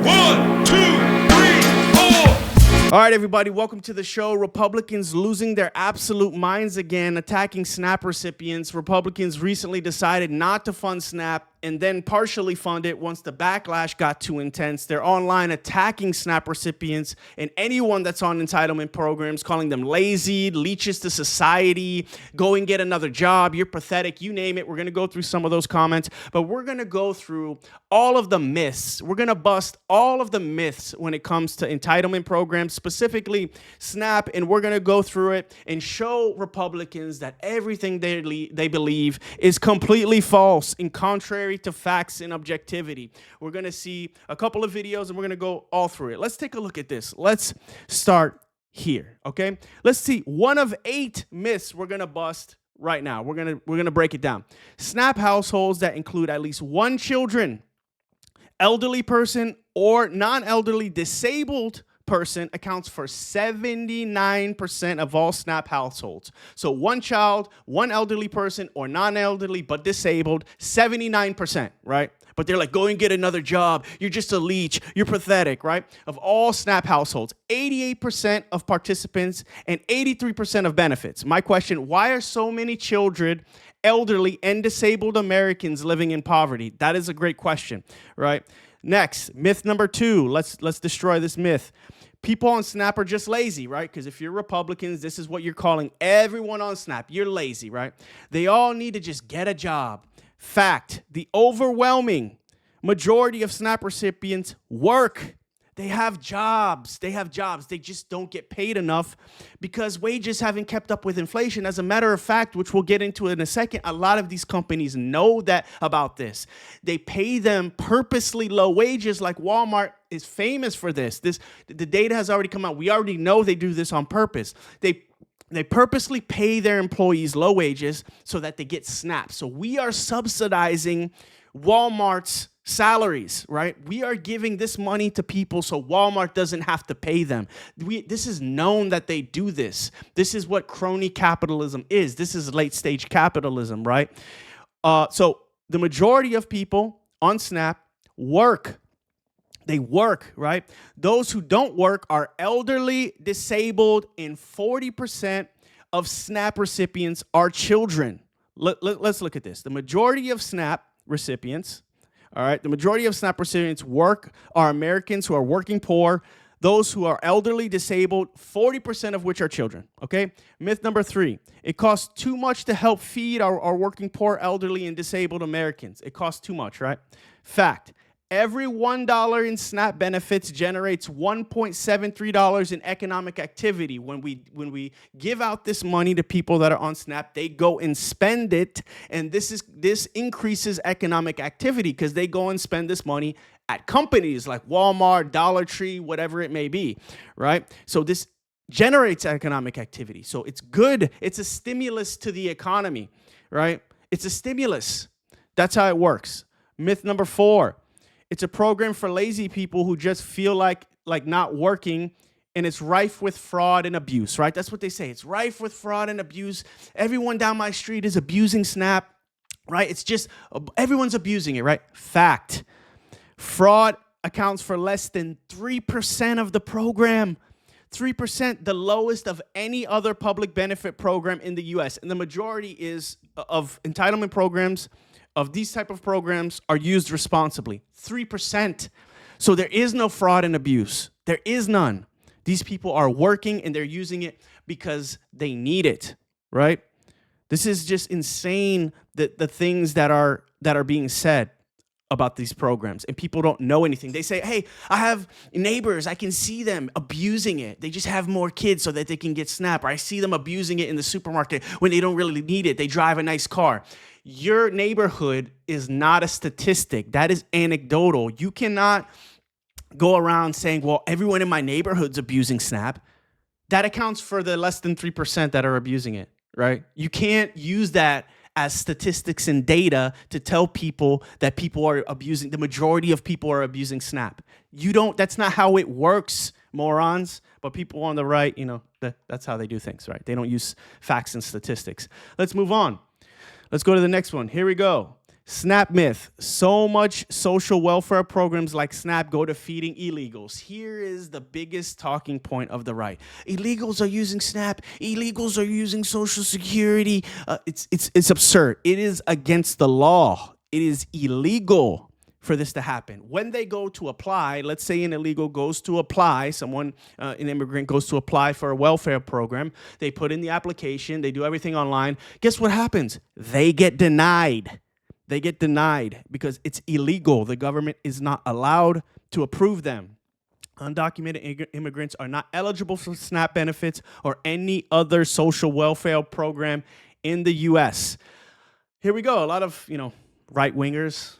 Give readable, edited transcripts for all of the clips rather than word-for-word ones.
1, 2, 3, 4. All right, everybody, welcome to the show. Republicans losing their absolute minds again, attacking SNAP recipients. Republicans recently decided not to fund SNAP and then partially fund it once the backlash got too intense. They're online attacking SNAP recipients and anyone that's on entitlement programs, calling them lazy, leeches to society, go and get another job, you're pathetic, you name it. We're going to go through some of those comments, but we're going to go through all of the myths. We're going to bust all of the myths when it comes to entitlement programs, specifically SNAP, and we're going to go through it and show Republicans that everything they believe is completely false and contrary to facts and objectivity. We're going to see a couple of videos and we're going to go all through it. Let's take a look at this. Let's start here, okay? Let's see one of 8 myths we're going to bust right now. We're going to break it down. SNAP households that include at least 1 children, elderly person, or non-elderly disabled person accounts for 79% of all SNAP households. So 1 child, 1 elderly person, or non-elderly but disabled, 79%, right? But they're like, go and get another job. You're just a leech. You're pathetic, right? Of all SNAP households, 88% of participants and 83% of benefits. My question, why are so many children, elderly, and disabled Americans living in poverty? That is a great question, right? Next, myth number 2. Let's destroy this myth. People on SNAP are just lazy, right? Because if you're Republicans, this is what you're calling everyone on SNAP. You're lazy, right? They all need to just get a job. Fact, the overwhelming majority of SNAP recipients work. They have jobs. They just don't get paid enough because wages haven't kept up with inflation. As a matter of fact, which we'll get into in a second, a lot of these companies know that about this. They pay them purposely low wages, like Walmart is famous for this. The data has already come out. We already know they do this on purpose. They purposely pay their employees low wages so that they get SNAP. So we are subsidizing Walmart's salaries, right? We are giving this money to people so Walmart doesn't have to pay them. This is known that they do this. This is what crony capitalism is. This is late stage capitalism, right? So the majority of people on SNAP work. They work, right? Those who don't work are elderly, disabled, and 40% of SNAP recipients are children. Let's look at this. The majority of SNAP recipients, all right, the majority of SNAP recipients are Americans who are working poor, those who are elderly, disabled, 40% of which are children, okay? Myth number 3, it costs too much to help feed our working poor, elderly, and disabled Americans. It costs too much, right? Fact, every $1 in SNAP benefits generates $1.73 in economic activity. When we give out this money to people that are on SNAP, they go and spend it, and this increases economic activity because they go and spend this money at companies like Walmart, Dollar Tree, whatever it may be, right? So this generates economic activity. So it's good. It's a stimulus to the economy, right? It's a stimulus. That's how it works. Myth number 4. It's a program for lazy people who just feel like not working, and it's rife with fraud and abuse, right? That's what they say. It's rife with fraud and abuse. Everyone down my street is abusing SNAP, right? It's just everyone's abusing it, right? Fact. Fraud accounts for less than 3% of the program. 3%, the lowest of any other public benefit program in the U.S. And the majority of entitlement programs, of these type of programs, are used responsibly. 3%. So there is no fraud and abuse. There is none. These people are working and they're using it because they need it, right? This is just insane, the things that are being said about these programs, and people don't know anything. They say, hey, I have neighbors, I can see them abusing it. They just have more kids so that they can get SNAP, or I see them abusing it in the supermarket when they don't really need it. They drive a nice car. Your neighborhood is not a statistic. That is anecdotal. You cannot go around saying, well, everyone in my neighborhood's abusing SNAP. That accounts for the less than 3% that are abusing it, right? You can't use that as statistics and data to tell people that people are abusing, the majority of people are abusing SNAP. That's not how it works, morons. But people on the right, that's how they do things, right? They don't use facts and statistics. Let's move on. Let's go to the next one. Here we go. SNAP myth. So much social welfare programs like SNAP go to feeding illegals. Here is the biggest talking point of the right. Illegals are using SNAP. Illegals are using Social Security. It's absurd. It is against the law. It is illegal for this to happen. When they go to apply, let's say an illegal goes to apply, an immigrant goes to apply for a welfare program, they put in the application, they do everything online. Guess what happens? They get denied. They get denied because it's illegal. The government is not allowed to approve them. Undocumented immigrants are not eligible for SNAP benefits or any other social welfare program in the U.S. Here we go. A lot of, right-wingers.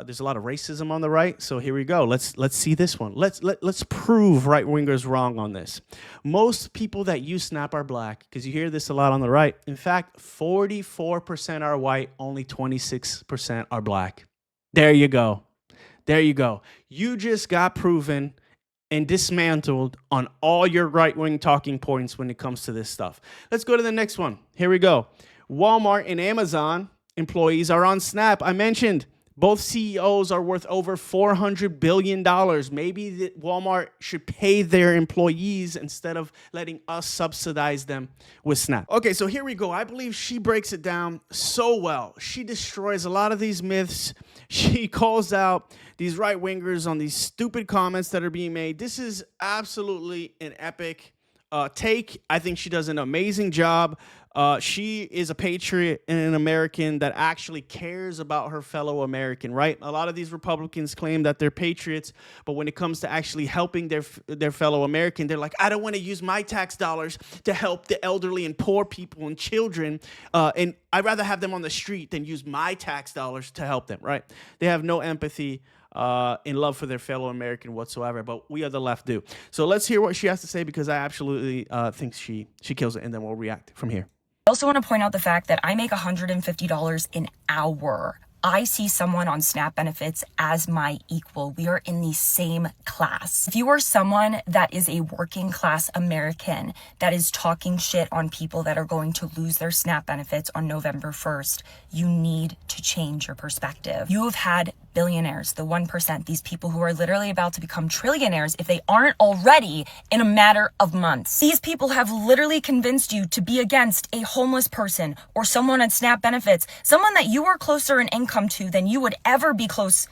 There's a lot of racism on the right, so here we go. Let's see this one. Let's prove right-wingers wrong on this. Most people that use SNAP are black, because you hear this a lot on the right. In fact, 44% are white, only 26% are black. There you go. There you go. You just got proven and dismantled on all your right-wing talking points when it comes to this stuff. Let's go to the next one. Here we go. Walmart and Amazon employees are on SNAP. I mentioned both CEOs are worth over $400 billion. Maybe Walmart should pay their employees instead of letting us subsidize them with SNAP. Okay, so here we go. I believe she breaks it down so well. She destroys a lot of these myths. She calls out these right-wingers on these stupid comments that are being made. This is absolutely an epic take. I think she does an amazing job. She is a patriot and an American that actually cares about her fellow American, right? A lot of these Republicans claim that they're patriots, but when it comes to actually helping their fellow American, they're like, I don't want to use my tax dollars to help the elderly and poor people and children, and I'd rather have them on the street than use my tax dollars to help them, right? They have no empathy in love for their fellow American whatsoever, but we of the left do. So let's hear what she has to say, because I absolutely think she kills it, and then we'll react from here. I also want to point out the fact that I make $150 an hour. I see someone on SNAP benefits as my equal. We are in the same class. If you are someone that is a working class American that is talking shit on people that are going to lose their SNAP benefits on November 1st, you need to change your perspective. You have had billionaires, the 1%, these people who are literally about to become trillionaires if they aren't already in a matter of months. These people have literally convinced you to be against a homeless person or someone on SNAP benefits, someone that you are closer in income to than you would ever be close.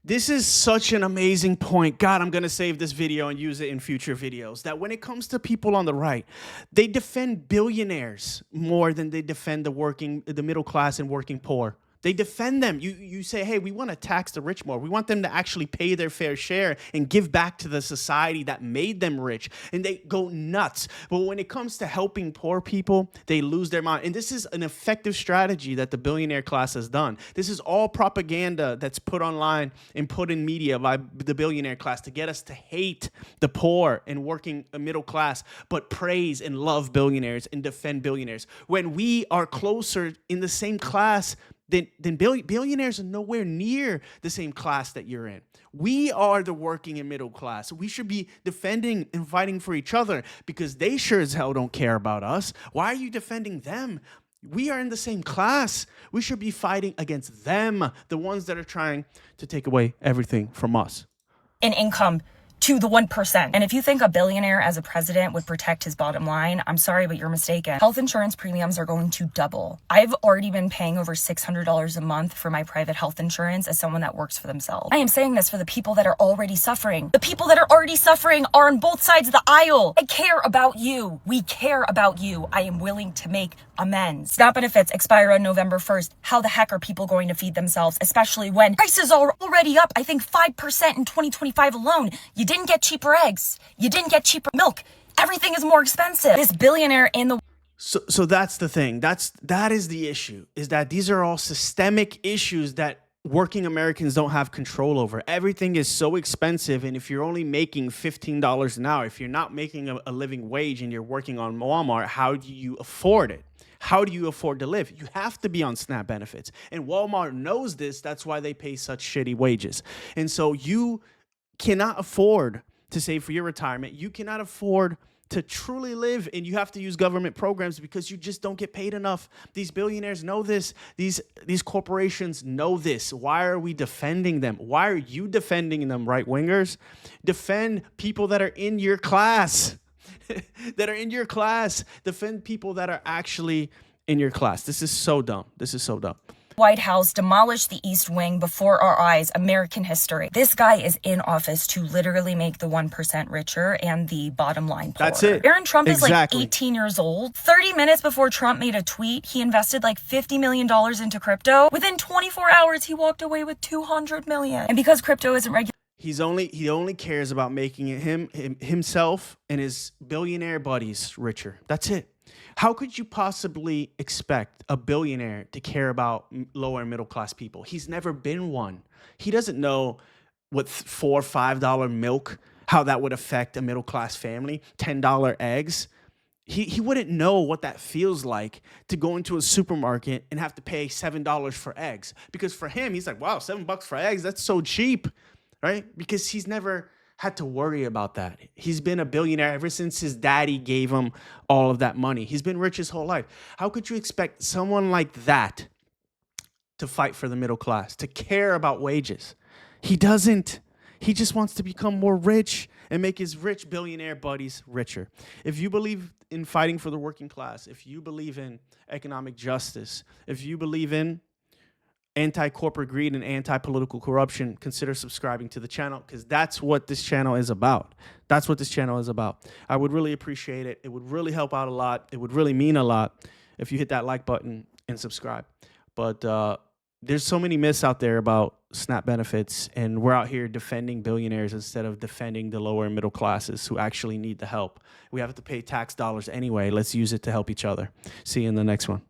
This is such an amazing point. God, I'm going to save this video and use it in future videos. That when it comes to people on the right, they defend billionaires more than they defend the middle class and working poor. They defend them. You say, hey, we want to tax the rich more. We want them to actually pay their fair share and give back to the society that made them rich. And they go nuts. But when it comes to helping poor people, they lose their mind. And this is an effective strategy that the billionaire class has done. This is all propaganda that's put online and put in media by the billionaire class to get us to hate the poor and working middle class, but praise and love billionaires and defend billionaires. When we are closer in the same class, then billionaires are nowhere near the same class that you're in. We are the working and middle class. We should be defending and fighting for each other, because they sure as hell don't care about us. Why are you defending them? We are in the same class. We should be fighting against them, the ones that are trying to take away everything from us. In income to the 1%. And if you think a billionaire as a president would protect his bottom line, I'm sorry, but you're mistaken. Health insurance premiums are going to double. I've already been paying over $600 a month for my private health insurance as someone that works for themselves. I am saying this for the people that are already suffering. The people that are already suffering are on both sides of the aisle. I care about you. We care about you. I am willing to make amends. SNAP benefits expire on November 1st. How the heck are people going to feed themselves, especially when prices are already up, I think 5% in 2025 alone? You didn't get cheaper eggs. You didn't get cheaper milk. Everything is more expensive. This billionaire in the So that's the thing. That is the issue, is that these are all systemic issues that working Americans don't have control over. Everything is so expensive, and if you're only making $15 an hour, if you're not making a living wage and you're working on Walmart, how do you afford it? How do you afford to live? You have to be on SNAP benefits. And Walmart knows this. That's why they pay such shitty wages. And so you cannot afford to save for your retirement. You cannot afford to truly live, and you have to use government programs because you just don't get paid enough. These billionaires know this. These corporations know this. Why are we defending them? Why are you defending them, right-wingers? Defend people that are in your class. That are in your class. Defend people that are actually in your class. This is so dumb. This is so dumb. White House demolished the East Wing before our eyes. American history. This guy is in office to literally make the 1% richer and the bottom line poorer. That's it. Aaron Trump is like Exactly. 18 years old. 30 minutes before Trump made a tweet, he invested like $50 million into crypto. Within 24 hours, he walked away with $200 million. And because crypto isn't regular, He only cares about making it himself and his billionaire buddies richer. That's it. How could you possibly expect a billionaire to care about lower and middle class people? He's never been one. He doesn't know what $4 or $5 milk, how that would affect a middle class family, $10 eggs. He wouldn't know what that feels like to go into a supermarket and have to pay $7 for eggs. Because for him, he's like, wow, $7 for eggs, that's so cheap, right? Because he's never had to worry about that. He's been a billionaire ever since his daddy gave him all of that money. He's been rich his whole life. How could you expect someone like that to fight for the middle class, to care about wages? He doesn't. He just wants to become more rich and make his rich billionaire buddies richer. If you believe in fighting for the working class, if you believe in economic justice, if you believe in anti-corporate greed and anti-political corruption, consider subscribing to the channel, because that's what this channel is about. That's what this channel is about. I would really appreciate it. It would really help out a lot. It would really mean a lot if you hit that like button and subscribe. But there's so many myths out there about SNAP benefits, and we're out here defending billionaires instead of defending the lower and middle classes who actually need the help. We have to pay tax dollars anyway. Let's use it to help each other. See you in the next one.